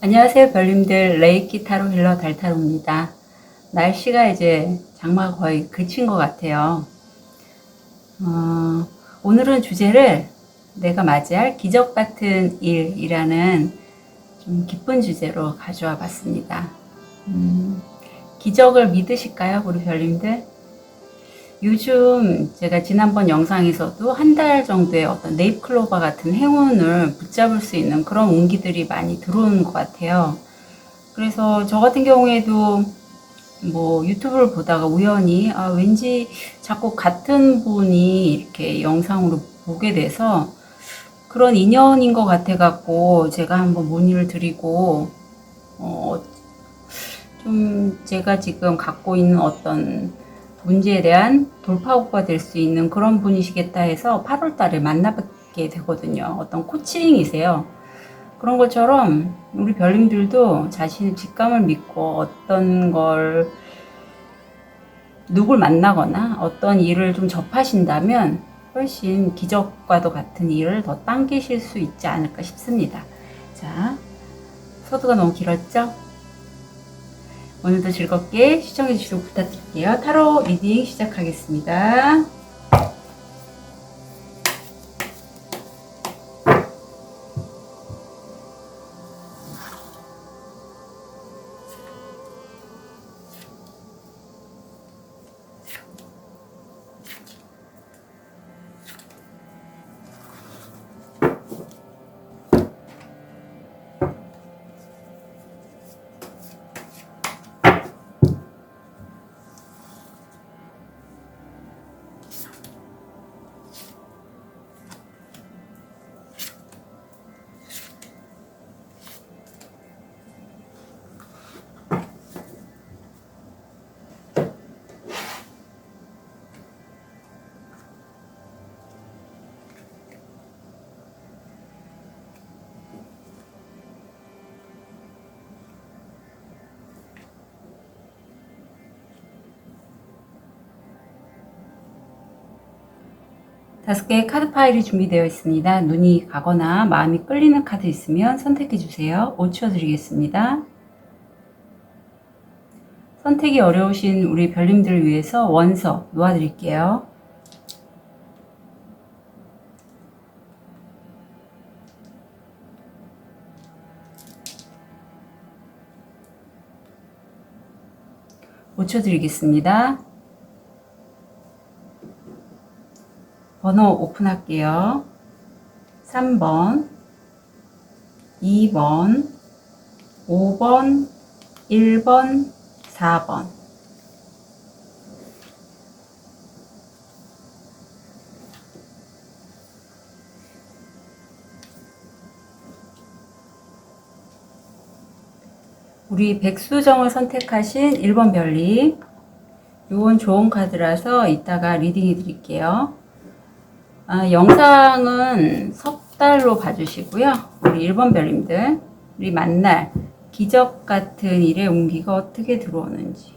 안녕하세요, 별님들. 레이키 타로 힐러 달타로입니다. 날씨가 이제 장마가 거의 그친 것 같아요. 오늘은 주제를 내가 맞이할 기적 같은 일이라는 좀 기쁜 주제로 가져와 봤습니다. 기적을 믿으실까요, 우리 별님들? 요즘 제가 지난번 영상에서도 한 달 정도의 어떤 네잎클로버 같은 행운을 붙잡을 수 있는 그런 운기들이 많이 들어오는 것 같아요. 그래서 저 같은 경우에도 뭐 유튜브를 보다가 우연히 왠지 자꾸 같은 분이 이렇게 영상으로 보게 돼서 그런 인연인 것 같아 갖고 제가 한번 문의를 드리고 어, 좀 제가 지금 갖고 있는 어떤 문제에 대한 돌파구가 될 수 있는 그런 분이시겠다 해서 8월 달에 만나뵙게 되거든요. 어떤 코칭이세요. 그런 것처럼 우리 별님들도 자신의 직감을 믿고 어떤 걸 누굴 만나거나 어떤 일을 좀 접하신다면 훨씬 기적과도 같은 일을 더 당기실 수 있지 않을까 싶습니다. 자, 서두가 너무 길었죠? 오늘도 즐겁게 시청해 주시고 부탁드릴게요. 타로 리딩 시작하겠습니다. 다섯 개의 카드 파일이 준비되어 있습니다. 눈이 가거나 마음이 끌리는 카드 있으면 선택해 주세요. 5초 드리겠습니다. 선택이 어려우신 우리 별님들을 위해서 원서 놓아드릴게요. 오 초 드리겠습니다. 번호 오픈할게요. 3번, 2번, 5번, 1번, 4번. 우리 백수정을 선택하신 1번 별님. 요건 좋은 카드라서 이따가 리딩해 드릴게요. 영상은 석 달로 봐주시고요. 우리 1번 별님들, 우리 만날 기적 같은 일의 운기가 어떻게 들어오는지.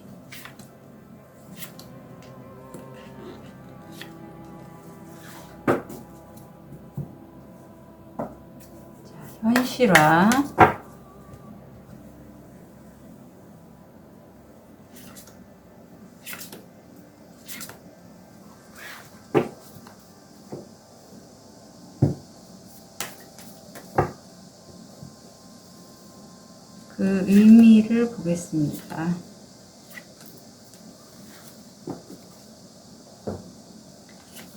자, 현실화. 그 의미를 보겠습니다.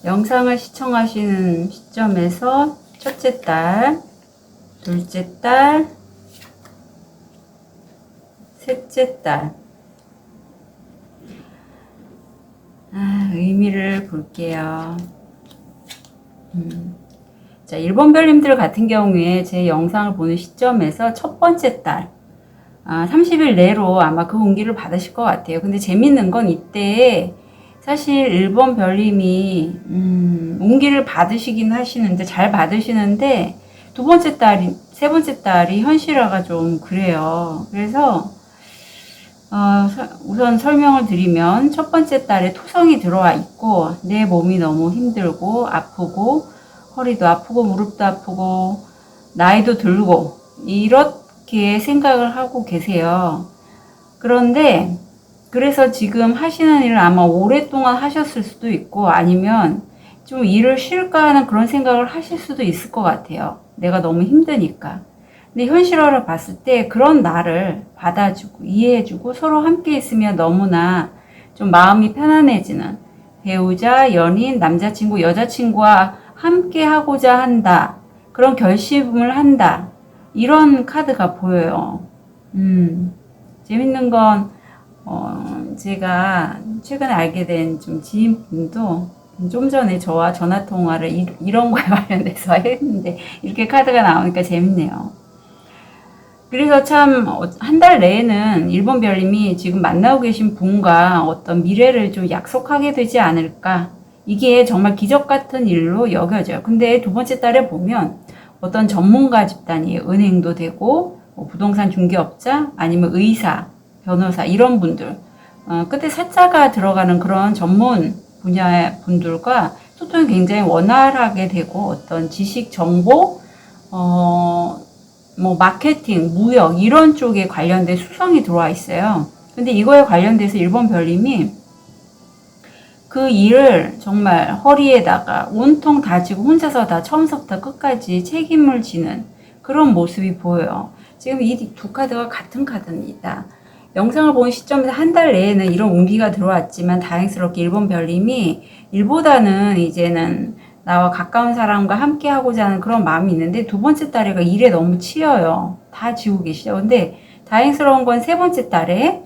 영상을 시청하시는 시점에서 첫째 딸, 둘째 딸, 셋째 딸. 의미를 볼게요. 자, 1번 별님들 같은 경우에 제 영상을 보는 시점에서 첫 번째 달, 30일 내로 아마 그 운기를 받으실 것 같아요. 근데 재밌는 건 이때 사실 1번 별님이 운기를 받으시긴 하시는데 잘 받으시는데 두 번째 딸이 세 번째 딸이 현실화가 좀 그래요. 그래서 우선 설명을 드리면 첫 번째 달에 토성이 들어와 있고 내 몸이 너무 힘들고 아프고 허리도 아프고 무릎도 아프고 나이도 들고 이렇게 그렇게 생각을 하고 계세요. 그런데 그래서 지금 하시는 일을 아마 오랫동안 하셨을 수도 있고 아니면 좀 일을 쉴까 하는 그런 생각을 하실 수도 있을 것 같아요. 내가 너무 힘드니까. 근데 현실화를 봤을 때 그런 나를 받아주고 이해해주고 서로 함께 있으면 너무나 좀 마음이 편안해지는 배우자, 연인, 남자친구, 여자친구와 함께 하고자 한다. 그런 결심을 한다. 이런 카드가 보여요. 재밌는 건, 제가 최근에 알게 된 좀 지인분도 좀 전에 저와 전화 통화를 이런 거에 관련돼서 했는데 이렇게 카드가 나오니까 재밌네요. 그래서 참 한 달 내에는 1번 별님이 지금 만나고 계신 분과 어떤 미래를 좀 약속하게 되지 않을까. 이게 정말 기적 같은 일로 여겨져요. 근데 두 번째 달에 보면 어떤 전문가 집단이에요. 은행도 되고 뭐 부동산 중개업자 아니면 의사, 변호사 이런 분들 끝에 사자가 들어가는 그런 전문 분야의 분들과 소통이 굉장히 원활하게 되고 어떤 지식, 정보, 뭐 마케팅, 무역 이런 쪽에 관련된 수성이 들어와 있어요. 근데 이거에 관련돼서 1번 별님이 그 일을 정말 허리에다가 온통 다지고 혼자서 다 처음부터 끝까지 책임을 지는 그런 모습이 보여요. 지금 이 두 카드가 같은 카드입니다. 영상을 보는 시점에서 한 달 내에는 이런 운기가 들어왔지만 다행스럽게 1번 별님이 일보다는 이제는 나와 가까운 사람과 함께 하고자 하는 그런 마음이 있는데 두 번째 달에가 일에 너무 치여요. 다 지고 계시죠. 근데 다행스러운 건 세 번째 달에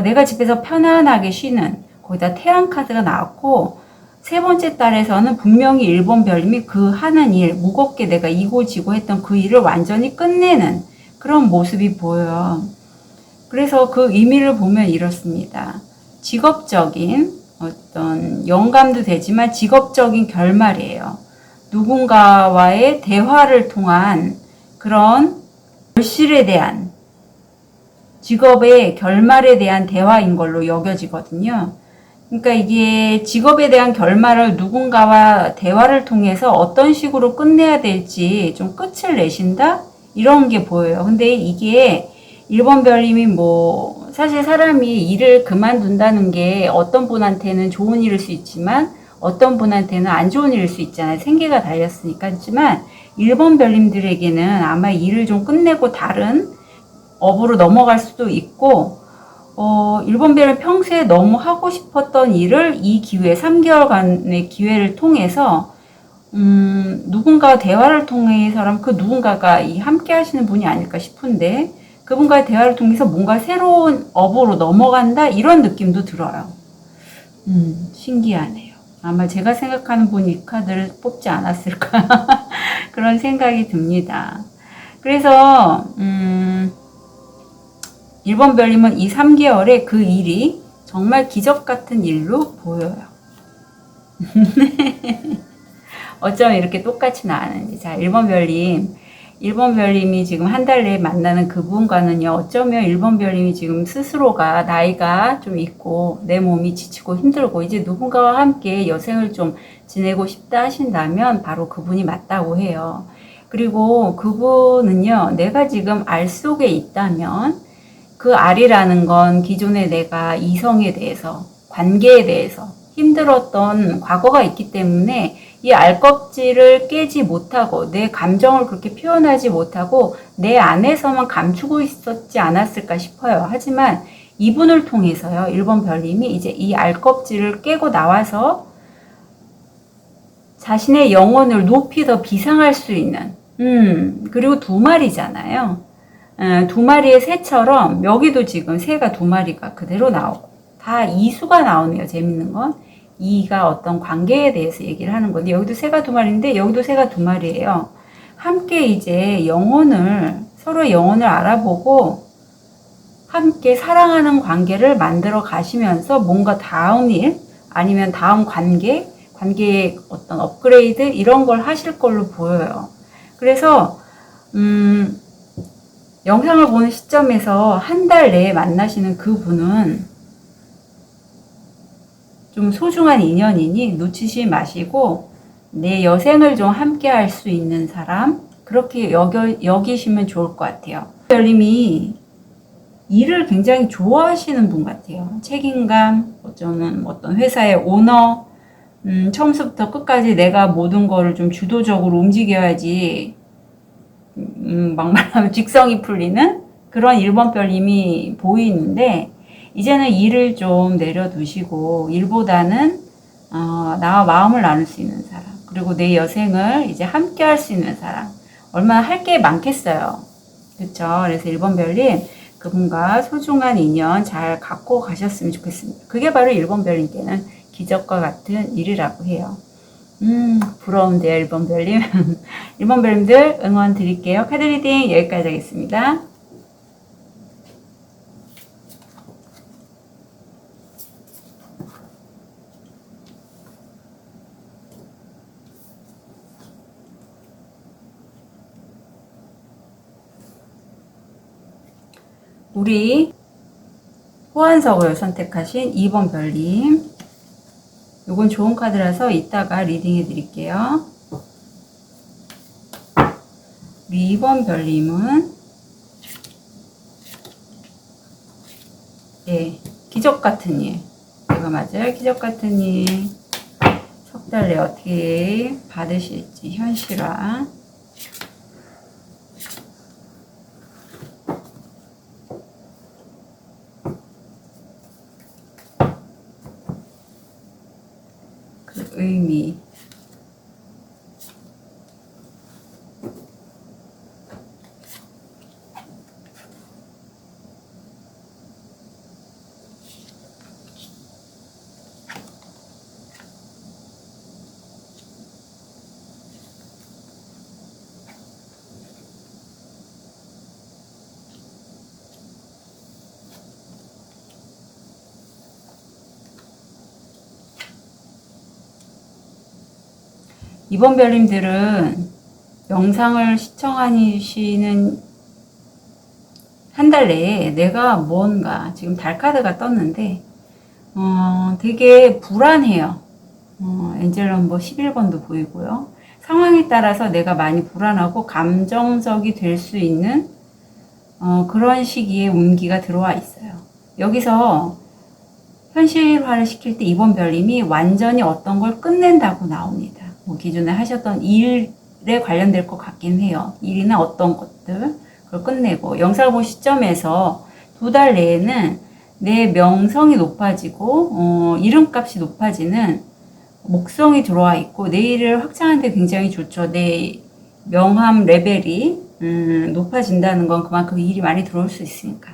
내가 집에서 편안하게 쉬는 거기다 태양 카드가 나왔고 세 번째 달에서는 분명히 1번 별님이 그 하는 일 무겁게 내가 이고지고 했던 그 일을 완전히 끝내는 그런 모습이 보여요. 그래서 그 의미를 보면 이렇습니다. 직업적인 어떤 영감도 되지만 직업적인 결말이에요. 누군가와의 대화를 통한 그런 결실에 대한 직업의 결말에 대한 대화인 걸로 여겨지거든요. 그러니까 이게 직업에 대한 결말을 누군가와 대화를 통해서 어떤 식으로 끝내야 될지 좀 끝을 내신다? 이런 게 보여요. 근데 이게 1번 별님이 뭐 사실 사람이 일을 그만둔다는 게 어떤 분한테는 좋은 일일 수 있지만 어떤 분한테는 안 좋은 일일 수 있잖아요. 생계가 달렸으니까. 하지만 1번 별님들에게는 아마 일을 좀 끝내고 다른 업으로 넘어갈 수도 있고 1번 별은 평소에 너무 하고 싶었던 일을 이 기회, 3개월간의 기회를 통해서 누군가와 대화를 통해서라면 그 누군가가 이 함께 하시는 분이 아닐까 싶은데 그분과의 대화를 통해서 뭔가 새로운 업으로 넘어간다 이런 느낌도 들어요. 신기하네요. 아마 제가 생각하는 분이 이 카드를 뽑지 않았을까 그런 생각이 듭니다. 그래서 1번 별님은 이 3개월에 그 일이 정말 기적 같은 일로 보여요. 어쩌면 이렇게 똑같이 나왔는지. 자, 1번 별님. 1번 별님이 지금 한 달 내에 만나는 그분과는요, 어쩌면 1번 별님이 지금 스스로가 나이가 좀 있고, 내 몸이 지치고 힘들고, 이제 누군가와 함께 여생을 좀 지내고 싶다 하신다면, 바로 그분이 맞다고 해요. 그리고 그분은요, 내가 지금 알 속에 있다면, 그 알이라는 건 기존에 내가 이성에 대해서, 관계에 대해서 힘들었던 과거가 있기 때문에 이 알껍질을 깨지 못하고 내 감정을 그렇게 표현하지 못하고 내 안에서만 감추고 있었지 않았을까 싶어요. 하지만 이분을 통해서요, 1번 별님이 이제 이 알껍질을 깨고 나와서 자신의 영혼을 높이 더 비상할 수 있는, 그리고 두 마리잖아요. 두 마리의 새처럼 여기도 지금 새가 두 마리가 그대로 나오고 다 이수가 나오네요. 재밌는 건 이가 어떤 관계에 대해서 얘기를 하는 건데 여기도 새가 두 마리인데 여기도 새가 두 마리예요. 함께 이제 영혼을 서로의 영혼을 알아보고 함께 사랑하는 관계를 만들어 가시면서 뭔가 다음 일 아니면 다음 관계의 어떤 업그레이드 이런 걸 하실 걸로 보여요. 그래서 영상을 보는 시점에서 한 달 내에 만나시는 그분은 좀 소중한 인연이니 놓치지 마시고 내 여생을 좀 함께 할 수 있는 사람 그렇게 여기시면 좋을 것 같아요. 별님이 일을 굉장히 좋아하시는 분 같아요. 책임감, 어쩌면 어떤 회사의 오너, 처음부터 끝까지 내가 모든 거를 좀 주도적으로 움직여야지, 막말하면 직성이 풀리는 그런 1번 별님이 보이는데, 이제는 일을 좀 내려두시고, 일보다는, 나와 마음을 나눌 수 있는 사람, 그리고 내 여생을 이제 함께 할 수 있는 사람, 얼마나 할 게 많겠어요. 그쵸? 그래서 1번 별님, 그분과 소중한 인연 잘 갖고 가셨으면 좋겠습니다. 그게 바로 1번 별님께는 기적과 같은 일이라고 해요. 부러운데요, 1번 별님. 1번 별님들 응원 드릴게요. 카드 리딩 여기까지 하겠습니다. 우리 호환석을 선택하신 2번 별님, 요건 좋은 카드라서 이따가 리딩해 드릴게요. 우리 2번 별님은 기적 같은 일, 이거 맞아요. 기적 같은 일, 석 달 내에 어떻게 받으실지 현실화. 의미. 이번 별님들은 영상을 시청하시는 한 달 내에 내가 뭔가, 지금 달 카드가 떴는데, 되게 불안해요. 엔젤 넘버 11번도 보이고요. 상황에 따라서 내가 많이 불안하고 감정적이 될 수 있는, 그런 시기에 운기가 들어와 있어요. 여기서 현실화를 시킬 때 이번 별님이 완전히 어떤 걸 끝낸다고 나옵니다. 뭐 기존에 하셨던 일에 관련될 것 같긴 해요. 일이나 어떤 것들 그걸 끝내고, 영상을 본 시점에서 2달 내에는 내 명성이 높아지고 이름값이 높아지는 목성이 들어와 있고, 내 일을 확장하는 데 굉장히 좋죠. 내 명함 레벨이 높아진다는 건 그만큼 일이 많이 들어올 수 있으니까.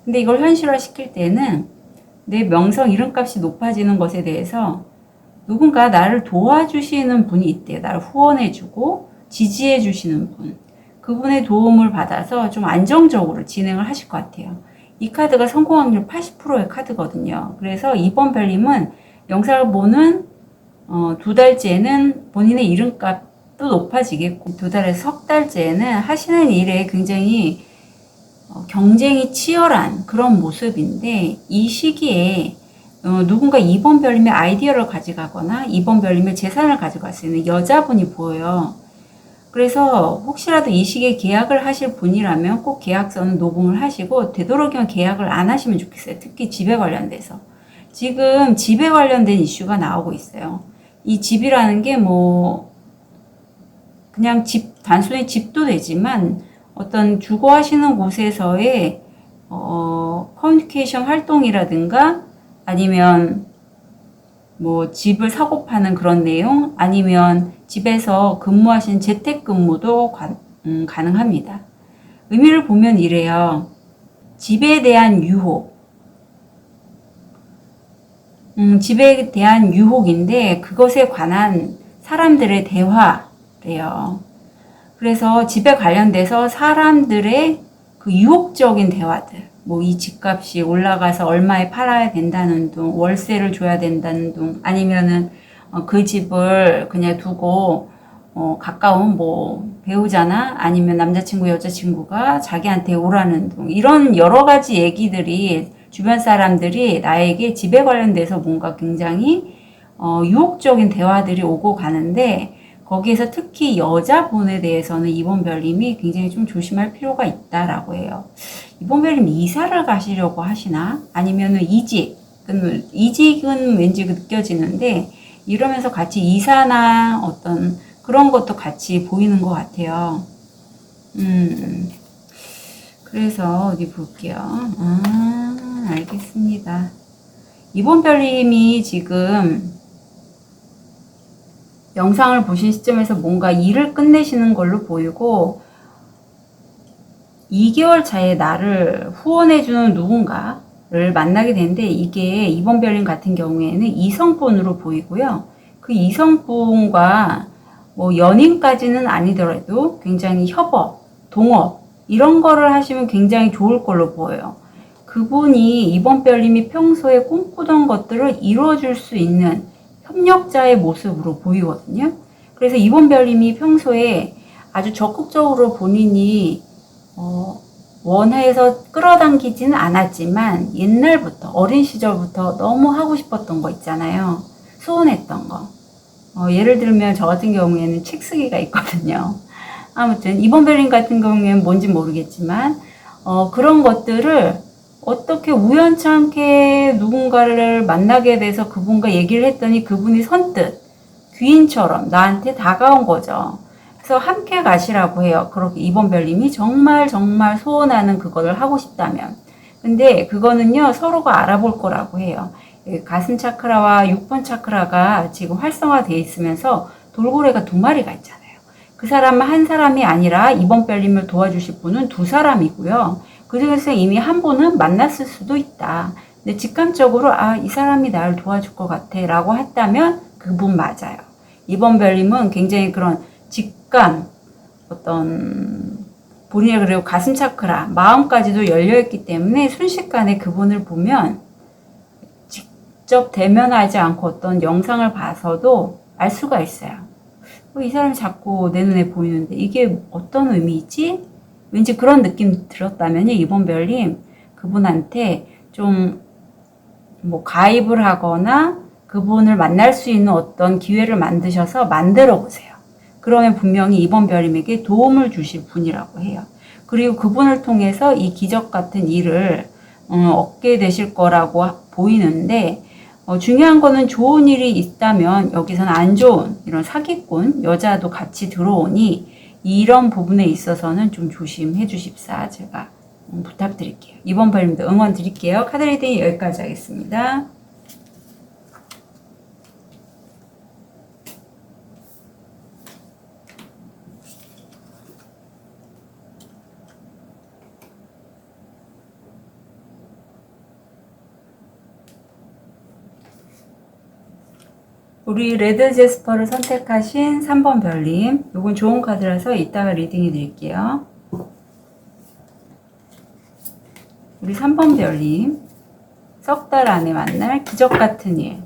근데 이걸 현실화 시킬 때는 내 명성 이름값이 높아지는 것에 대해서 누군가 나를 도와주시는 분이 있대요. 나를 후원해주고 지지해주시는 분. 그분의 도움을 받아서 좀 안정적으로 진행을 하실 것 같아요. 이 카드가 성공 확률 80%의 카드거든요. 그래서 이번 별님은 영상을 보는 2달째는 본인의 이름값도 높아지겠고, 2달에서 석 달째는 하시는 일에 굉장히 경쟁이 치열한 그런 모습인데, 이 시기에 누군가 2번 별님의 아이디어를 가져가거나 2번 별님의 재산을 가져갈 수 있는 여자분이 보여요. 그래서 혹시라도 이 시기에 계약을 하실 분이라면 꼭 계약서는 녹음을 하시고, 되도록이면 계약을 안 하시면 좋겠어요. 특히 집에 관련돼서. 지금 집에 관련된 이슈가 나오고 있어요. 이 집이라는 게 뭐 그냥 집, 단순히 집도 되지만 어떤 주거하시는 곳에서의 커뮤니케이션 활동이라든가, 아니면 뭐 집을 사고 파는 그런 내용, 아니면 집에서 근무하시는 재택근무도 가능합니다. 의미를 보면 이래요. 집에 대한 유혹, 집에 대한 유혹인데 그것에 관한 사람들의 대화래요. 그래서 집에 관련돼서 사람들의 그 유혹적인 대화들, 뭐 이 집값이 올라가서 얼마에 팔아야 된다는 둥, 월세를 줘야 된다는 둥, 아니면은 그 집을 그냥 두고 가까운 뭐 배우자나 아니면 남자친구 여자친구가 자기한테 오라는 둥, 이런 여러 가지 얘기들이, 주변 사람들이 나에게 집에 관련돼서 뭔가 굉장히 유혹적인 대화들이 오고 가는데, 거기에서 특히 여자분에 대해서는 이번 별님이 굉장히 좀 조심할 필요가 있다라고 해요. 이번 별님 이사를 가시려고 하시나? 아니면은 이직은 왠지 느껴지는데, 이러면서 같이 이사나 어떤 그런 것도 같이 보이는 것 같아요. 그래서 어디 볼게요. 알겠습니다. 이번 별님이 지금 영상을 보신 시점에서 뭔가 일을 끝내시는 걸로 보이고, 2개월 차에 나를 후원해주는 누군가를 만나게 되는데, 이게 이번 별님 같은 경우에는 이성분으로 보이고요. 그 이성분과 뭐 연인까지는 아니더라도 굉장히 협업, 동업 이런 거를 하시면 굉장히 좋을 걸로 보여요. 그분이 이번 별님이 평소에 꿈꾸던 것들을 이루어줄 수 있는 협력자의 모습으로 보이거든요. 그래서 이번 별님이 평소에 아주 적극적으로 본인이 원해서 끌어당기지는 않았지만 옛날부터 어린 시절부터 너무 하고 싶었던 거 있잖아요. 소원했던 거. 예를 들면 저 같은 경우에는 책 쓰기가 있거든요. 아무튼 이번 별님 같은 경우에는 뭔지 모르겠지만 그런 것들을 어떻게 우연찮게 누군가를 만나게 돼서 그분과 얘기를 했더니 그분이 선뜻 귀인처럼 나한테 다가온 거죠. 그래서 함께 가시라고 해요. 그렇게 이번 별님이 정말 소원하는 그거를 하고 싶다면. 근데 그거는요, 서로가 알아볼 거라고 해요. 가슴 차크라와 6번 차크라가 지금 활성화되어 있으면서 돌고래가 2마리가 있잖아요. 그 사람은 한 사람이 아니라 이번 별님을 도와주실 분은 2사람이고요. 그 중에서 이미 한 분은 만났을 수도 있다. 근데 직감적으로 이 사람이 나를 도와줄 것 같아 라고 했다면 그분 맞아요. 이번 별님은 굉장히 그런 직감, 어떤 본인의 그리고 가슴 차크라, 마음까지도 열려있기 때문에 순식간에 그분을 보면 직접 대면하지 않고 어떤 영상을 봐서도 알 수가 있어요. 이 사람이 자꾸 내 눈에 보이는데 이게 어떤 의미지? 왠지 그런 느낌 들었다면 이번 별님 그분한테 좀 뭐 가입을 하거나 그분을 만날 수 있는 어떤 기회를 만드셔서 만들어 보세요. 그러면 분명히 이번 별님에게 도움을 주실 분이라고 해요. 그리고 그분을 통해서 이 기적 같은 일을 얻게 되실 거라고 보이는데, 중요한 거는 좋은 일이 있다면 여기서는 안 좋은 이런 사기꾼 여자도 같이 들어오니 이런 부분에 있어서는 좀 조심해 주십사 제가 부탁드릴게요. 이번 별님도 응원 드릴게요. 카드 리딩 여기까지 하겠습니다. 우리 레드 제스퍼를 선택하신 3번 별님, 이건 좋은 카드라서 이따가 리딩해 드릴게요. 우리 3번 별님, 석 달 안에 만날 기적 같은 일.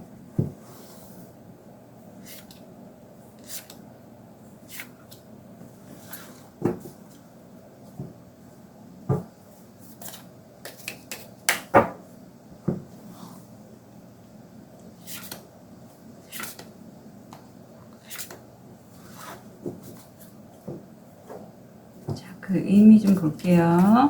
자, 그 의미 좀 볼게요.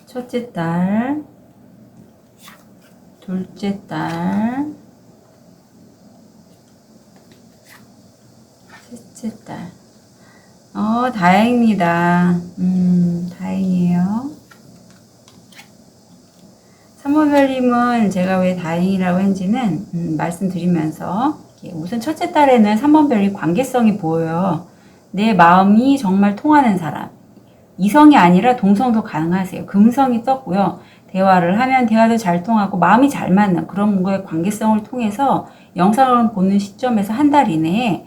첫째 딸, 둘째 딸, 셋째 딸. 다행입니다. 다행이에요. 3번 별님은 제가 왜 다행이라고 했는지는 말씀드리면서, 우선 첫째 딸에는 3번 별님 관계성이 보여요. 내 마음이 정말 통하는 사람. 이성이 아니라 동성도 가능하세요. 금성이 떴고요. 대화를 하면 대화도 잘 통하고 마음이 잘 맞는 그런 거의 관계성을 통해서 영상을 보는 시점에서 한 달 이내에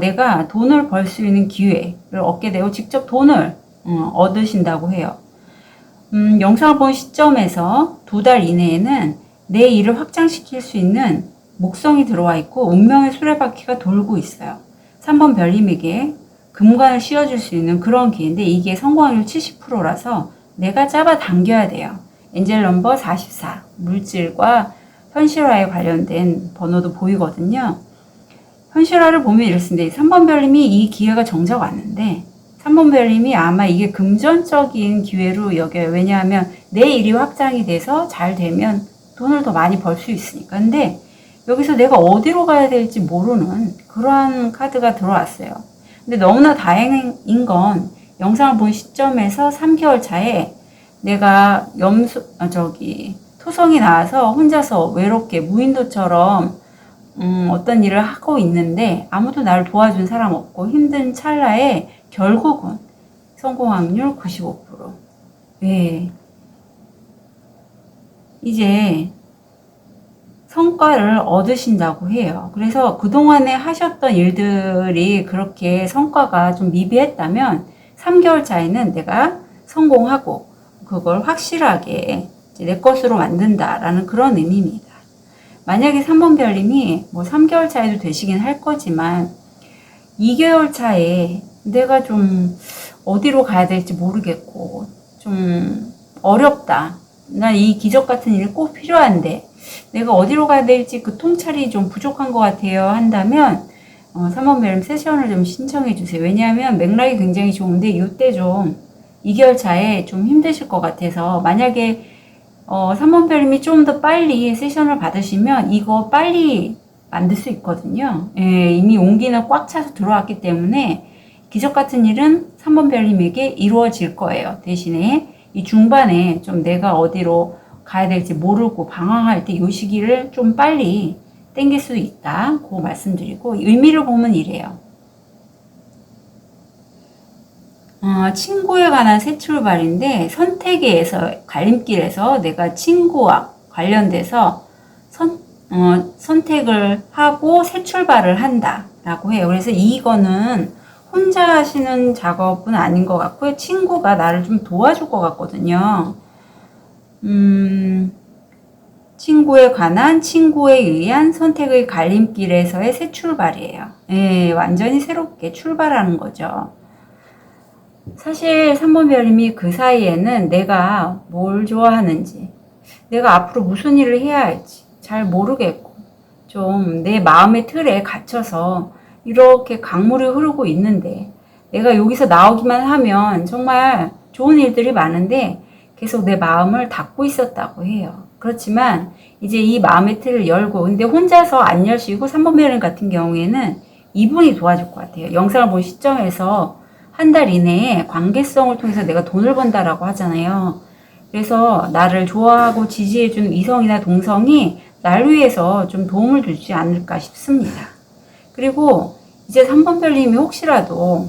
내가 돈을 벌 수 있는 기회를 얻게 되고 직접 돈을 얻으신다고 해요. 영상을 본 시점에서 2달 이내에는 내 일을 확장시킬 수 있는 목성이 들어와 있고 운명의 수레바퀴가 돌고 있어요. 3번 별님에게 금관을 씌워줄 수 있는 그런 기회인데 이게 성공 확률 70%라서 내가 잡아당겨야 돼요. 엔젤 넘버 44 물질과 현실화에 관련된 번호도 보이거든요. 현실화를 보면 이렇습니다. 3번 별님이 이 기회가 정작 왔는데 3번 별님이 아마 이게 금전적인 기회로 여겨요. 왜냐하면 내 일이 확장이 돼서 잘 되면 돈을 더 많이 벌 수 있으니까. 근데 여기서 내가 어디로 가야 될지 모르는 그러한 카드가 들어왔어요. 근데 너무나 다행인 건 영상을 본 시점에서 3개월 차에 내가 토성이 나와서 혼자서 외롭게 무인도처럼 어떤 일을 하고 있는데 아무도 나를 도와준 사람 없고 힘든 찰나에 결국은 성공 확률 95%. 네. 이제 성과를 얻으신다고 해요. 그래서 그동안에 하셨던 일들이 그렇게 성과가 좀 미비했다면 3개월 차에는 내가 성공하고 그걸 확실하게 내 것으로 만든다라는 그런 의미입니다. 만약에 3번 별님이 뭐 3개월 차에도 되시긴 할 거지만 2개월 차에 내가 좀 어디로 가야 될지 모르겠고 좀 어렵다. 난 이 기적 같은 일이 꼭 필요한데 내가 어디로 가야 될지 그 통찰이 좀 부족한 것 같아요 한다면 3번 별님 세션을 좀 신청해 주세요. 왜냐하면 맥락이 굉장히 좋은데 이때 좀 2개월 차에 좀 힘드실 것 같아서 만약에 3번 별님이 좀 더 빨리 세션을 받으시면 이거 빨리 만들 수 있거든요. 예, 이미 온기는 꽉 차서 들어왔기 때문에 기적 같은 일은 3번 별님에게 이루어질 거예요. 대신에 이 중반에 좀 내가 어디로 가야 될지 모르고 방황할 때 이 시기를 좀 빨리 땡길 수 있다. 그거 말씀드리고 의미를 보면 이래요. 친구에 관한 새 출발인데 선택에서 갈림길에서 내가 친구와 관련돼서 선택을 하고 새 출발을 한다라고 해요. 그래서 이거는 혼자 하시는 작업은 아닌 것 같고요. 친구가 나를 좀 도와줄 것 같거든요. 친구에 관한 친구에 의한 선택의 갈림길에서의 새 출발이에요. 예, 완전히 새롭게 출발하는 거죠. 사실 3번 별님이 그 사이에는 내가 뭘 좋아하는지, 내가 앞으로 무슨 일을 해야 할지 잘 모르겠고, 좀 내 마음의 틀에 갇혀서 이렇게 강물이 흐르고 있는데, 내가 여기서 나오기만 하면 정말 좋은 일들이 많은데, 계속 내 마음을 닫고 있었다고 해요. 그렇지만, 이제 이 마음의 틀을 열고, 근데 혼자서 안 여시고, 3번 별님 같은 경우에는 이분이 도와줄 것 같아요. 영상을 본 시점에서 한 달 이내에 관계성을 통해서 내가 돈을 번다라고 하잖아요. 그래서 나를 좋아하고 지지해주는 이성이나 동성이 날 위해서 좀 도움을 주지 않을까 싶습니다. 그리고 이제 3번 별님이 혹시라도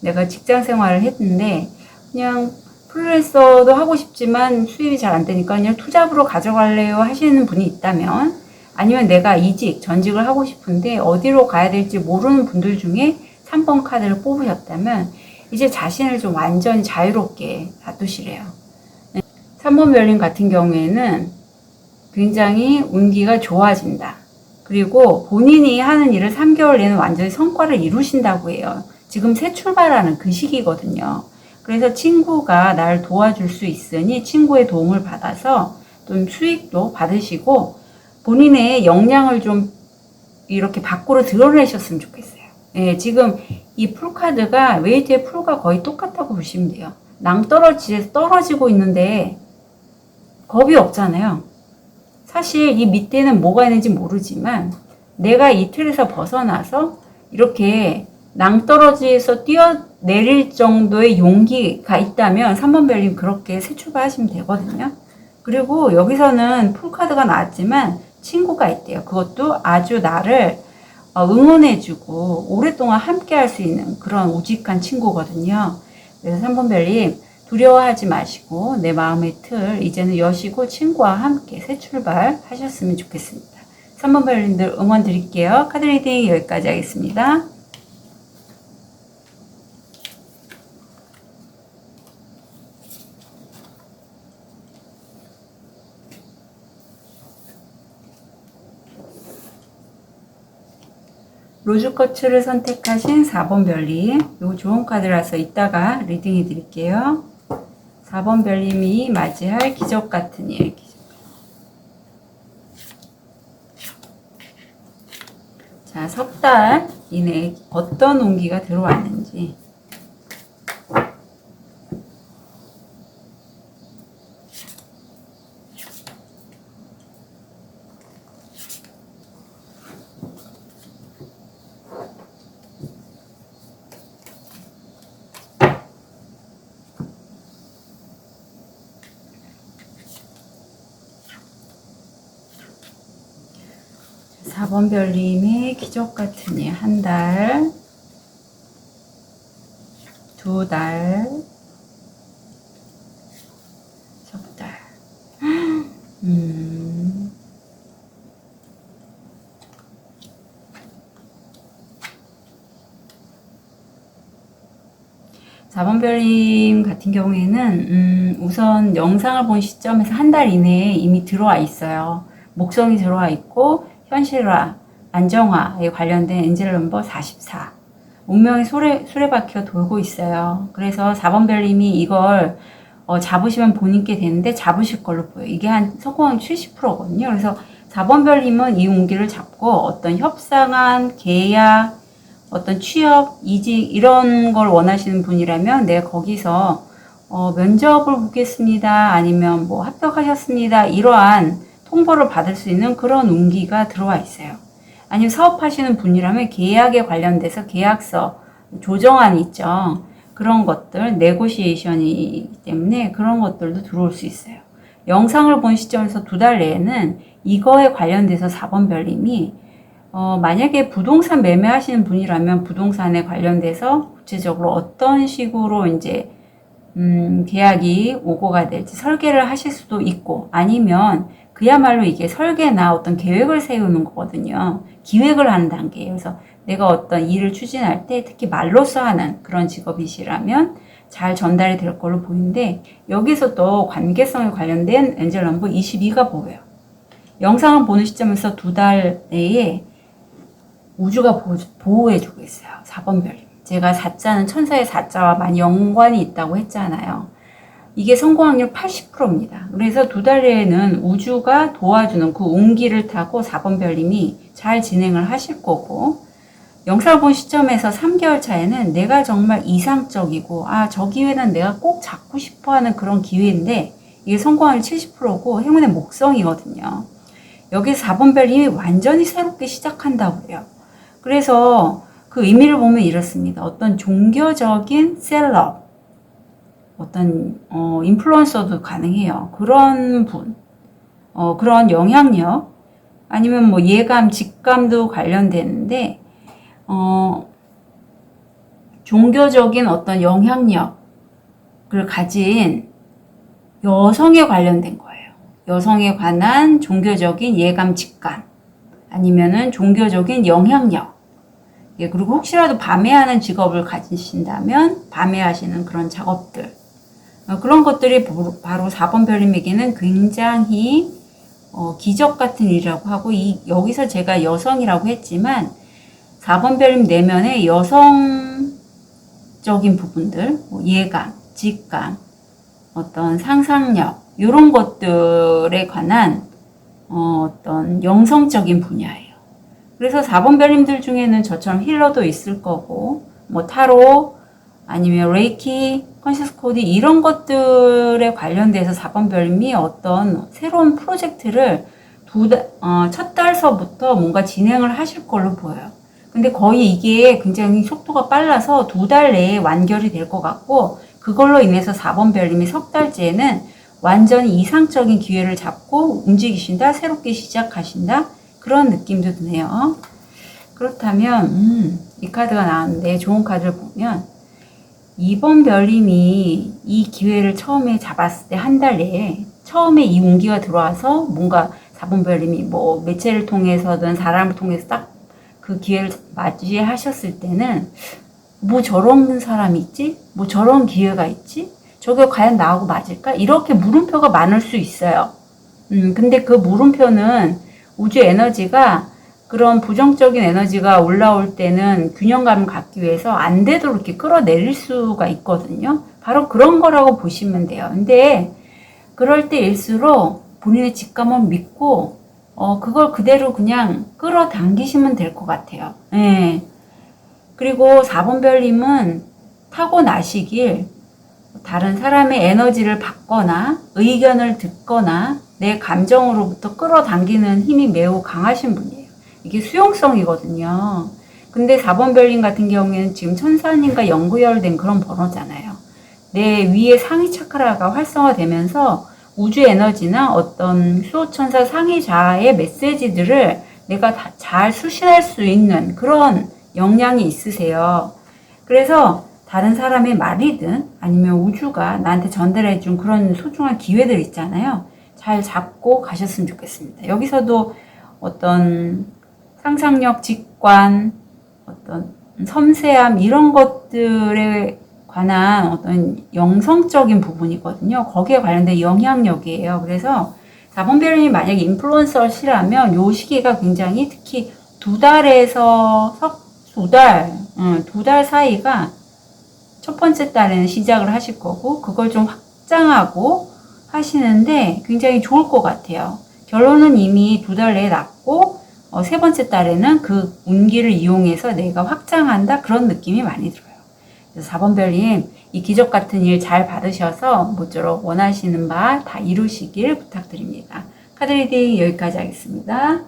내가 직장 생활을 했는데 그냥 프리랜서도 하고 싶지만 수입이 잘 안 되니까 그냥 투잡으로 가져갈래요 하시는 분이 있다면 아니면 내가 이직, 전직을 하고 싶은데 어디로 가야 될지 모르는 분들 중에 3번 카드를 뽑으셨다면 이제 자신을 좀 완전히 자유롭게 놔두시래요. 3번 별님 같은 경우에는 굉장히 운기가 좋아진다. 그리고 본인이 하는 일을 3개월 내는 완전히 성과를 이루신다고 해요. 지금 새 출발하는 그 시기거든요. 그래서 친구가 날 도와줄 수 있으니 친구의 도움을 받아서 좀 수익도 받으시고 본인의 역량을 좀 이렇게 밖으로 드러내셨으면 좋겠어요. 예, 지금 이 풀카드가 웨이트의 풀과 거의 똑같다고 보시면 돼요. 낭떠러지에서 떨어지고 있는데 겁이 없잖아요. 사실 이 밑에는 뭐가 있는지 모르지만 내가 이 틀에서 벗어나서 이렇게 낭떠러지에서 뛰어내릴 정도의 용기가 있다면 3번 별님 그렇게 새 출발하시면 되거든요. 그리고 여기서는 풀카드가 나왔지만 친구가 있대요. 그것도 아주 나를 응원해주고 오랫동안 함께 할 수 있는 그런 우직한 친구거든요. 그래서 3번 별님 두려워하지 마시고 내 마음의 틀 이제는 여시고 친구와 함께 새 출발 하셨으면 좋겠습니다. 3번 별님들 응원 드릴게요. 카드 리딩 여기까지 하겠습니다. 로즈쿼츠를 선택하신 4번 별님, 이거 좋은 카드라서 이따가 리딩해 드릴게요. 4번 별님이 맞이할 기적 같은 일. 자, 석 달 이내에 어떤 온기가 들어왔는지. 사 번 별님의 기적 같은 일, 한 달, 두 달, 석 달. 4번 별님 같은 경우에는 우선 영상을 본 시점에서 한 달 이내에 이미 들어와 있어요. 목성이 들어와 있고 현실화, 안정화에 관련된 엔젤 넘버 44. 운명의 수레바퀴가 돌고 있어요. 그래서 4번 별님이 이걸 잡으시면 본인께 되는데 잡으실 걸로 보여요. 이게 한 성공률 70%거든요. 그래서 4번 별님은 이 운기를 잡고 어떤 협상안, 계약, 어떤 취업, 이직 이런 걸 원하시는 분이라면 내가 거기서 면접을 보겠습니다. 아니면 뭐 합격하셨습니다. 이러한 통보를 받을 수 있는 그런 운기가 들어와 있어요. 아니면 사업하시는 분이라면 계약에 관련돼서 계약서, 조정안 있죠. 그런 것들, 네고시에이션이기 때문에 그런 것들도 들어올 수 있어요. 영상을 본 시점에서 두 달 내에는 이거에 관련돼서 4번 별님이 만약에 부동산 매매하시는 분이라면 부동산에 관련돼서 구체적으로 어떤 식으로 이제 계약이 오고가 될지 설계를 하실 수도 있고, 아니면 그야말로 이게 설계나 어떤 계획을 세우는 거거든요. 기획을 하는 단계예요. 그래서 내가 어떤 일을 추진할 때 특히 말로써 하는 그런 직업이시라면 잘 전달이 될 걸로 보이는데, 여기서 또 관계성에 관련된 엔젤 넘버 22가 보여요. 영상을 보는 시점에서 두 달 내에 우주가 보호해주고 있어요. 4번 별님. 제가 4자는 천사의 4자와 많이 연관이 있다고 했잖아요. 이게 성공 확률 80%입니다. 그래서 두 달 내에는 우주가 도와주는 그 운기를 타고 4번 별님이 잘 진행을 하실 거고, 영상을 본 시점에서 3개월 차에는 내가 정말 이상적이고 저 기회는 내가 꼭 잡고 싶어 하는 그런 기회인데, 이게 성공 확률 70%고 행운의 목성이거든요. 여기서 4번 별님이 완전히 새롭게 시작한다고 해요. 그래서 그 의미를 보면 이렇습니다. 어떤 종교적인 셀럽, 어떤 인플루언서도 가능해요. 그런 분, 그런 영향력, 아니면 뭐 예감, 직감도 관련되는데 종교적인 어떤 영향력을 가진 여성에 관련된 거예요. 여성에 관한 종교적인 예감, 직감, 아니면은 종교적인 영향력. 예, 그리고 혹시라도 밤에 하는 직업을 가지신다면 밤에 하시는 그런 작업들, 그런 것들이 바로 4번 별님에게는 굉장히 기적 같은 일이라고 하고, 여기서 제가 여성이라고 했지만 4번 별님 내면의 여성적인 부분들, 예감, 직감, 어떤 상상력, 이런 것들에 관한 어떤 영성적인 분야예요. 그래서 4번 별님들 중에는 저처럼 힐러도 있을 거고, 뭐 타로, 아니면 레이키, 컨셔스 코드 이런 것들에 관련돼서 4번 별님이 어떤 새로운 프로젝트를 첫 달서부터 뭔가 진행을 하실 걸로 보여요. 근데 거의 이게 굉장히 속도가 빨라서 두 달 내에 완결이 될 것 같고, 그걸로 인해서 4번 별님이 석 달째에는 완전히 이상적인 기회를 잡고 움직이신다, 새롭게 시작하신다, 그런 느낌도 드네요. 그렇다면 이 카드가 나왔는데 좋은 카드를 보면 2번 별님이 이 기회를 처음에 잡았을 때 한 달 내에 처음에 이 운기가 들어와서 뭔가 4번 별님이 뭐 매체를 통해서든 사람을 통해서 딱 그 기회를 맞이하셨을 때는 뭐 저런 사람이 있지? 뭐 저런 기회가 있지? 저게 과연 나하고 맞을까? 이렇게 물음표가 많을 수 있어요. 근데 그 물음표는 우주 에너지가 그런 부정적인 에너지가 올라올 때는 균형감을 갖기 위해서 안 되도록 이렇게 끌어내릴 수가 있거든요. 바로 그런 거라고 보시면 돼요. 근데 그럴 때일수록 본인의 직감을 믿고 그걸 그대로 그냥 끌어당기시면 될 것 같아요. 예. 그리고 4번 별님은 타고나시길 다른 사람의 에너지를 받거나 의견을 듣거나 내 감정으로부터 끌어당기는 힘이 매우 강하신 분이에요. 이게 수용성이거든요. 근데 4번 별님 같은 경우에는 지금 천사님과 연구열된 그런 번호잖아요. 내 위에 상위 차크라가 활성화되면서 우주 에너지나 어떤 수호천사 상위자의 메시지들을 내가 잘 수신할 수 있는 그런 역량이 있으세요. 그래서 다른 사람의 말이든 아니면 우주가 나한테 전달해준 그런 소중한 기회들 있잖아요. 잘 잡고 가셨으면 좋겠습니다. 여기서도 어떤 상상력, 직관, 어떤 섬세함 이런 것들에 관한 어떤 영성적인 부분이거든요. 거기에 관련된 영향력이에요. 그래서 4번 별님이 만약에 인플루언서시라면 요 시기가 굉장히 특히 2달에서 2달 사이가 첫 번째 달에는 시작을 하실 거고 그걸 좀 확장하고 하시는데 굉장히 좋을 것 같아요. 결론은 이미 2달 내에 났고 세 번째 달에는 그 운기를 이용해서 내가 확장한다 그런 느낌이 많이 들어요. 그래서 4번 별님 이 기적 같은 일 잘 받으셔서 모쪼록 원하시는 바 다 이루시길 부탁드립니다. 카드 리딩 여기까지 하겠습니다.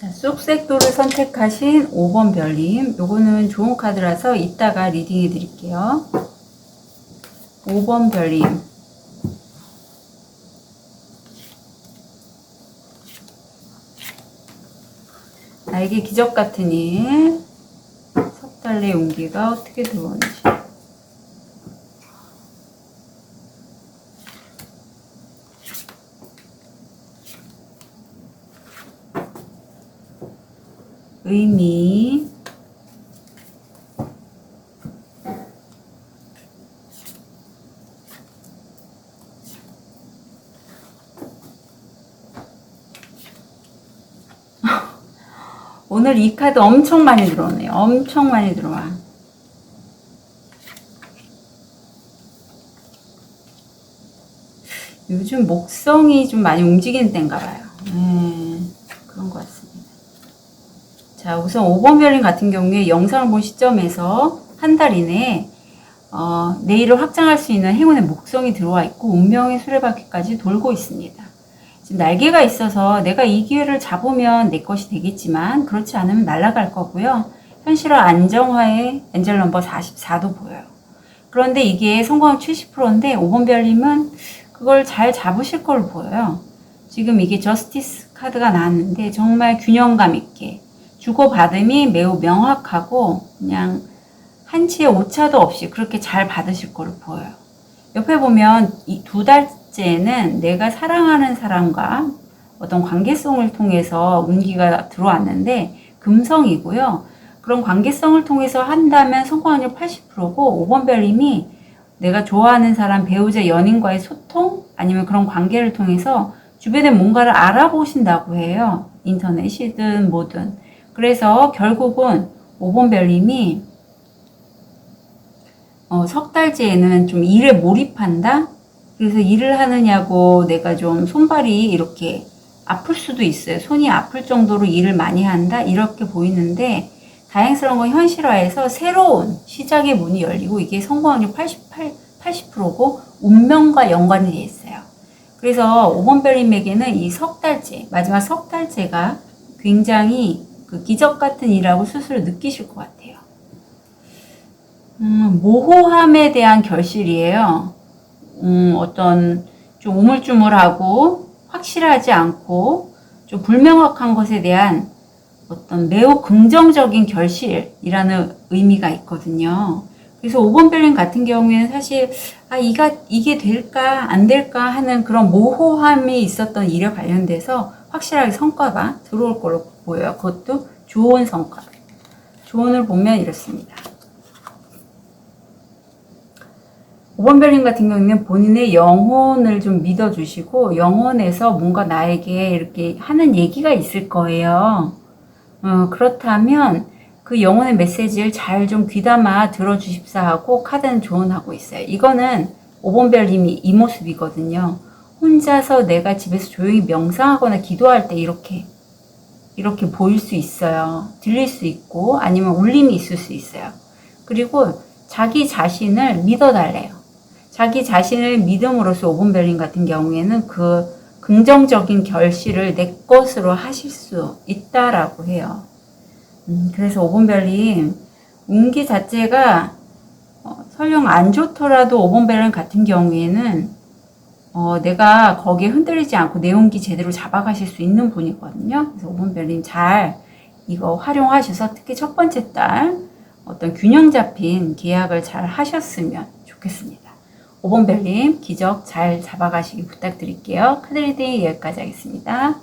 자, 쑥색도를 선택하신 5번 별님, 요거는 좋은 카드라서 이따가 리딩해 드릴게요. 5번 별님. 나에게 기적 같은 일, 석 달 내 용기가 어떻게 들어오는지. 의미, 오늘 이 카드 엄청 많이 들어오네요. 엄청 많이 들어와. 요즘 목성이 좀 많이 움직이는 때인가 봐요. 그런 것 같습니다. 자, 우선 5번 별님 같은 경우에 영상을 본 시점에서 한 달 이내에 내일을 확장할 수 있는 행운의 목성이 들어와 있고 운명의 수레바퀴까지 돌고 있습니다. 지금 날개가 있어서 내가 이 기회를 잡으면 내 것이 되겠지만 그렇지 않으면 날아갈 거고요. 현실화 안정화의 엔젤 넘버 44도 보여요. 그런데 이게 성공률 70%인데 5번 별님은 그걸 잘 잡으실 걸로 보여요. 지금 이게 저스티스 카드가 나왔는데 정말 균형감 있게 주고받음이 매우 명확하고 그냥 한치의 오차도 없이 그렇게 잘 받으실 걸로 보여요. 옆에 보면 이 2달째는 내가 사랑하는 사람과 어떤 관계성을 통해서 운기가 들어왔는데 금성이고요. 그런 관계성을 통해서 한다면 성공률 80%고 5번 별님이 내가 좋아하는 사람, 배우자, 연인과의 소통 아니면 그런 관계를 통해서 주변에 뭔가를 알아보신다고 해요. 인터넷이든 뭐든. 그래서 결국은 5번 별님이 석 달째에는 좀 일에 몰입한다? 그래서 일을 하느냐고 내가 좀 손발이 이렇게 아플 수도 있어요. 손이 아플 정도로 일을 많이 한다? 이렇게 보이는데 다행스러운 건 현실화해서 새로운 시작의 문이 열리고 이게 성공률 80%고 운명과 연관이 되어 있어요. 그래서 5번 별님에게는 이 석 달째, 마지막 석 달째가 굉장히 그 기적 같은 일이라고 스스로 느끼실 것 같아요. 모호함에 대한 결실이에요. 어떤 좀 우물쭈물하고 확실하지 않고 좀 불명확한 것에 대한 어떤 매우 긍정적인 결실이라는 의미가 있거든요. 그래서 5번 별님 같은 경우에는 사실 이게 될까 안 될까 하는 그런 모호함이 있었던 일에 관련돼서 확실하게 성과가 들어올 걸로 보여요. 그것도 좋은 성과. 조언을 보면 이렇습니다. 5번 별님 같은 경우는 본인의 영혼을 좀 믿어주시고 영혼에서 뭔가 나에게 이렇게 하는 얘기가 있을 거예요. 그렇다면 그 영혼의 메시지를 잘 좀 귀담아 들어주십사 하고 카드는 조언하고 있어요. 이거는 5번 별님이 이 모습이거든요. 혼자서 내가 집에서 조용히 명상하거나 기도할 때 이렇게 보일 수 있어요. 들릴 수 있고 아니면 울림이 있을 수 있어요. 그리고 자기 자신을 믿어달래요. 자기 자신을 믿음으로써 5번 별님 같은 경우에는 그 긍정적인 결실을 내 것으로 하실 수 있다라고 해요. 그래서 5번 별님 운기 자체가 설령 안 좋더라도 5번 별님 같은 경우에는 내가 거기에 흔들리지 않고 내 운기 제대로 잡아가실 수 있는 분이거든요. 그래서 5번 별님 잘 이거 활용하셔서 특히 첫 번째 달 어떤 균형 잡힌 계약을 잘 하셨으면 좋겠습니다. 5번 별님 기적 잘 잡아가시기 부탁드릴게요. 카드 리딩 여기까지 하겠습니다.